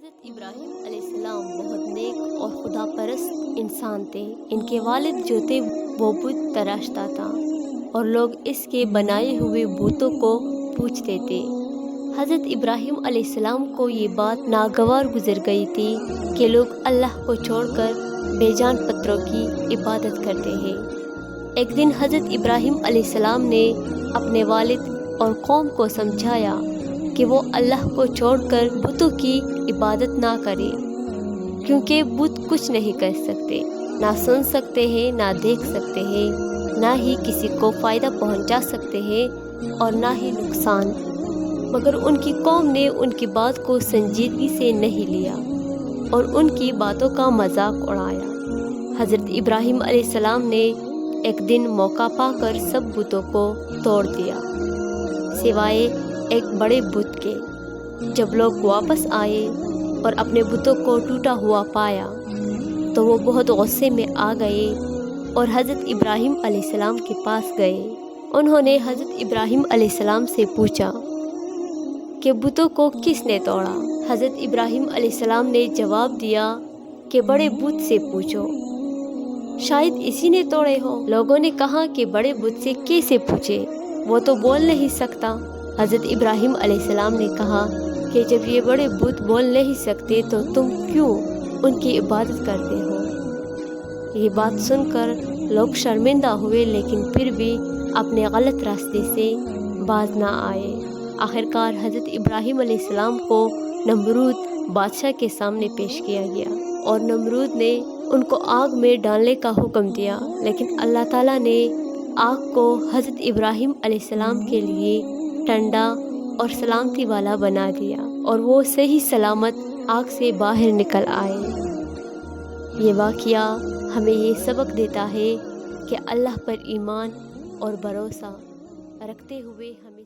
حضرت ابراہیم علیہ السلام بہت نیک اور خدا پرست انسان تھے۔ ان کے والد جو تھے وہ بت تراشتا تھا اور لوگ اس کے بنائے ہوئے بتوں کو پوجتے تھے۔ حضرت ابراہیم علیہ السلام کو یہ بات ناگوار گزر گئی تھی کہ لوگ اللہ کو چھوڑ کر بے جان پتھروں کی عبادت کرتے ہیں۔ ایک دن حضرت ابراہیم علیہ السلام نے اپنے والد اور قوم کو سمجھایا کہ وہ اللہ کو چھوڑ کر بتوں کی عبادت نہ کرے، کیونکہ بت کچھ نہیں کر سکتے، نہ سن سکتے ہیں، نہ دیکھ سکتے ہیں، نہ ہی کسی کو فائدہ پہنچا سکتے ہیں اور نہ ہی نقصان۔ مگر ان کی قوم نے ان کی بات کو سنجیدگی سے نہیں لیا اور ان کی باتوں کا مذاق اڑایا۔ حضرت ابراہیم علیہ السلام نے ایک دن موقع پا کر سب بتوں کو توڑ دیا سوائے ایک بڑے بت کے۔ جب لوگ واپس آئے اور اپنے بتوں کو ٹوٹا ہوا پایا تو وہ بہت غصے میں آ گئے اور حضرت ابراہیم علیہ السلام کے پاس گئے۔ انہوں نے حضرت ابراہیم علیہ السلام سے پوچھا کہ بتوں کو کس نے توڑا؟ حضرت ابراہیم علیہ السلام نے جواب دیا کہ بڑے بت سے پوچھو، شاید اسی نے توڑے ہو۔ لوگوں نے کہا کہ بڑے بت سے کیسے پوچھے، وہ تو بول نہیں سکتا۔ حضرت ابراہیم علیہ السلام نے کہا کہ جب یہ بڑے بت بول نہیں سکتے تو تم کیوں ان کی عبادت کرتے ہو؟ یہ بات سن کر لوگ شرمندہ ہوئے، لیکن پھر بھی اپنے غلط راستے سے باز نہ آئے۔ آخرکار حضرت ابراہیم علیہ السلام کو نمرود بادشاہ کے سامنے پیش کیا گیا اور نمرود نے ان کو آگ میں ڈالنے کا حکم دیا، لیکن اللہ تعالیٰ نے آگ کو حضرت ابراہیم علیہ السلام کے لیے ٹھنڈا اور سلامتی والا بنا دیا اور وہ صحیح سلامت آگ سے باہر نکل آئے۔ یہ واقعہ ہمیں یہ سبق دیتا ہے کہ اللہ پر ایمان اور بھروسہ رکھتے ہوئے ہمیں